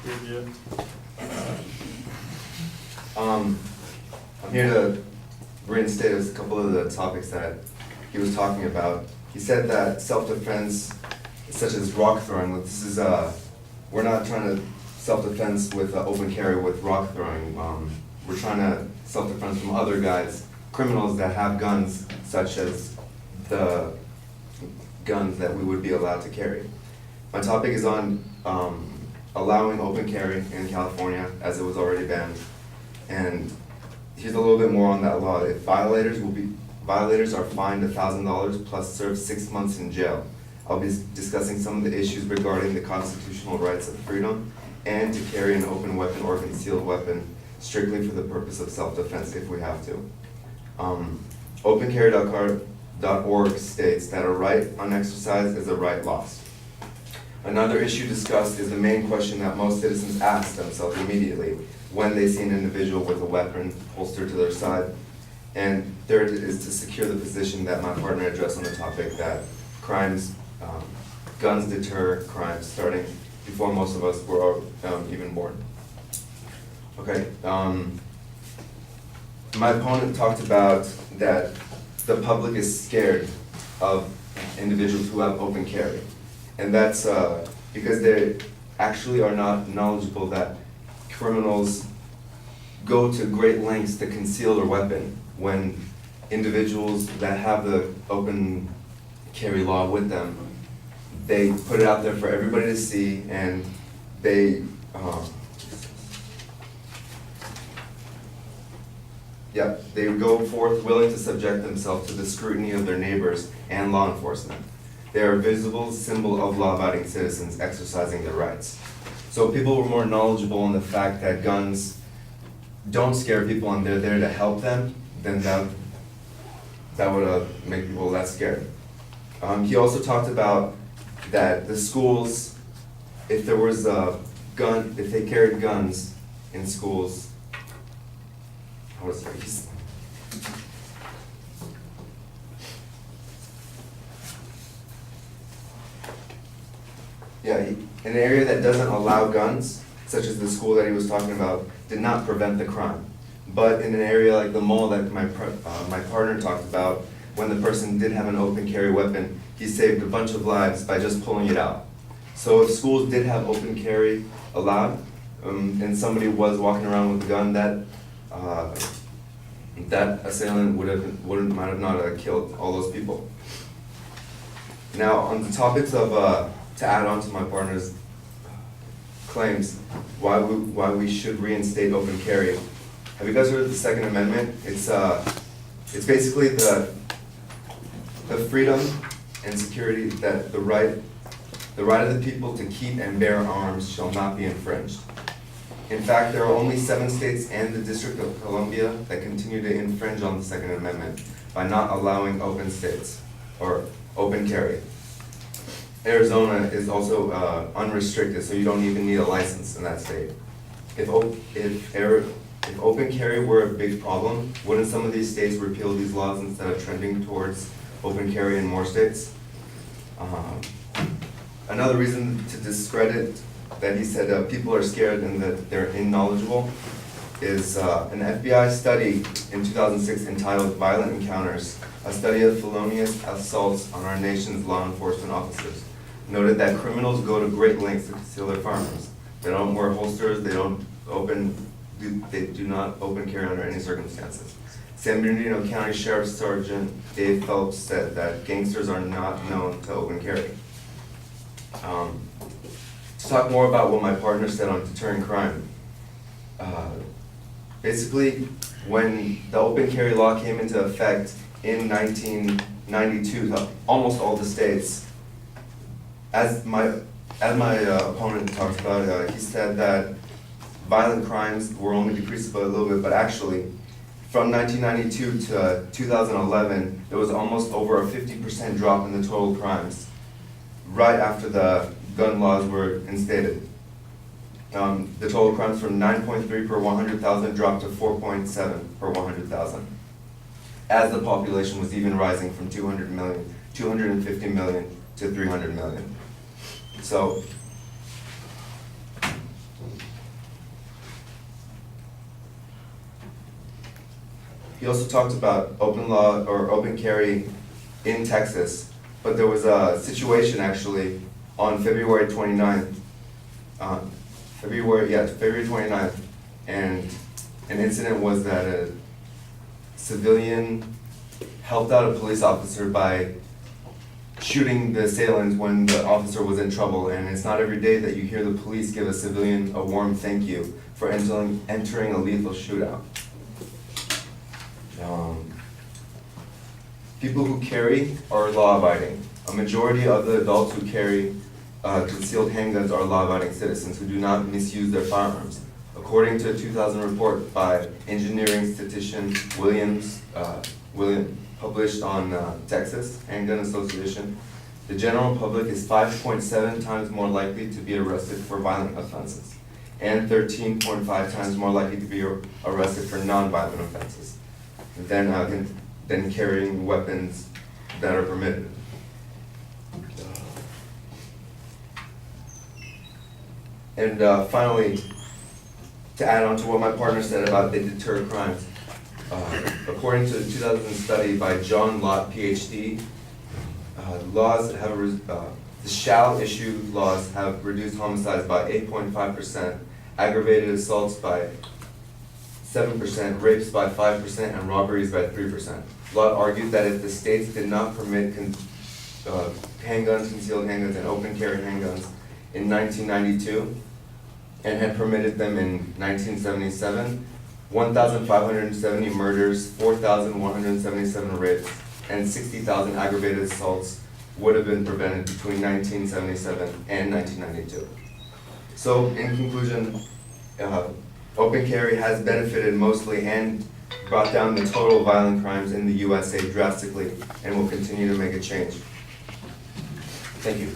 Good, I'm here to reinstate a couple of the topics that he was talking about. He said that self-defense, such as rock throwing, this is we're not trying to self-defense with open carry with rock throwing. We're trying to self-defense from other guys, criminals that have guns, such as the guns that we would be allowed to carry. My topic is on allowing open carry in California, as it was already banned. And here's a little bit more on that law. If violators are fined $1,000 plus serve 6 months in jail. I'll be discussing some of the issues regarding the constitutional rights of freedom and to carry an open weapon or concealed weapon strictly for the purpose of self-defense if we have to. Opencarry.org states that a right unexercised is a right lost. Another issue discussed is the main question that most citizens ask themselves immediately when they see an individual with a weapon holstered to their side. And third is to secure the position that my partner addressed on the topic that guns deter crimes starting before most of us were even born. Okay, my opponent talked about that the public is scared of individuals who have open carry. And that's because they actually are not knowledgeable that criminals go to great lengths to conceal their weapon when individuals that have the open carry law with them, they put it out there for everybody to see, and they they go forth willing to subject themselves to the scrutiny of their neighbors and law enforcement. They are a visible symbol of law-abiding citizens exercising their rights. So people were more knowledgeable in the fact that guns don't scare people and they're there to help them, then that would make people less scared. He also talked about that the schools, if there was a gun, if they carried guns in schools, in an area that doesn't allow guns, such as the school that he was talking about, did not prevent the crime. But in an area like the mall that my partner talked about, when the person did have an open carry weapon, he saved a bunch of lives by just pulling it out. So if schools did have open carry allowed, and somebody was walking around with a gun, that assailant might have not killed all those people. Now, on the topics of to add on to my partner's claims, why we should reinstate open carry. Have you guys heard of the Second Amendment? It's basically the freedom and security that the right of the people to keep and bear arms shall not be infringed. In fact, there are only 7 states and the District of Columbia that continue to infringe on the Second Amendment by not allowing open states or open carry. Arizona is also unrestricted, so you don't even need a license in that state. If open carry were a big problem, wouldn't some of these states repeal these laws instead of trending towards open carry in more states? Another reason to discredit that he said people are scared and that they're unknowledgeable is an FBI study in 2006 entitled Violent Encounters, a study of felonious assaults on our nation's law enforcement officers, noted that criminals go to great lengths to conceal their firearms. They don't wear holsters, they do not open carry under any circumstances. San Bernardino County Sheriff Sergeant Dave Phelps said that gangsters are not known to open carry. To talk more about what my partner said on deterring crime. Basically, when the open carry law came into effect in 1992, almost all the states, as my opponent talked about, he said that violent crimes were only decreased by a little bit, but actually, from 1992 to 2011, there was almost over a 50% drop in the total crimes, right after the gun laws were instated. The total crimes from 9.3 per 100,000 dropped to 4.7 per 100,000, as the population was even rising from 250 million to 300 million. So He also talked about open law or open carry in Texas, but there was a situation actually on February 29th, February 29th, and an incident was that a civilian helped out a police officer by shooting the assailant when the officer was in trouble, and it's not every day that you hear the police give a civilian a warm thank you for entering a lethal shootout. People who carry are law-abiding. A majority of the adults who carry concealed handguns are law-abiding citizens who do not misuse their firearms. According to a 2000 report by engineering statistician William, published on Texas Handgun Association, the general public is 5.7 times more likely to be arrested for violent offenses and 13.5 times more likely to be arrested for non-violent offenses than carrying weapons that are permitted. And finally, to add on to what my partner said about they deter crimes, according to the 2000 study by John Lott, PhD, the shall issue laws have reduced homicides by 8.5%, aggravated assaults by 7%, rapes by 5%, and robberies by 3%. Lott argued that if the states did not permit handguns, concealed handguns, and open carry handguns in 1992, and had permitted them in 1977, 1,570 murders, 4,177 rapes, and 60,000 aggravated assaults would have been prevented between 1977 and 1992. So, in conclusion, open carry has benefited mostly and brought down the total violent crimes in the USA drastically and will continue to make a change. Thank you.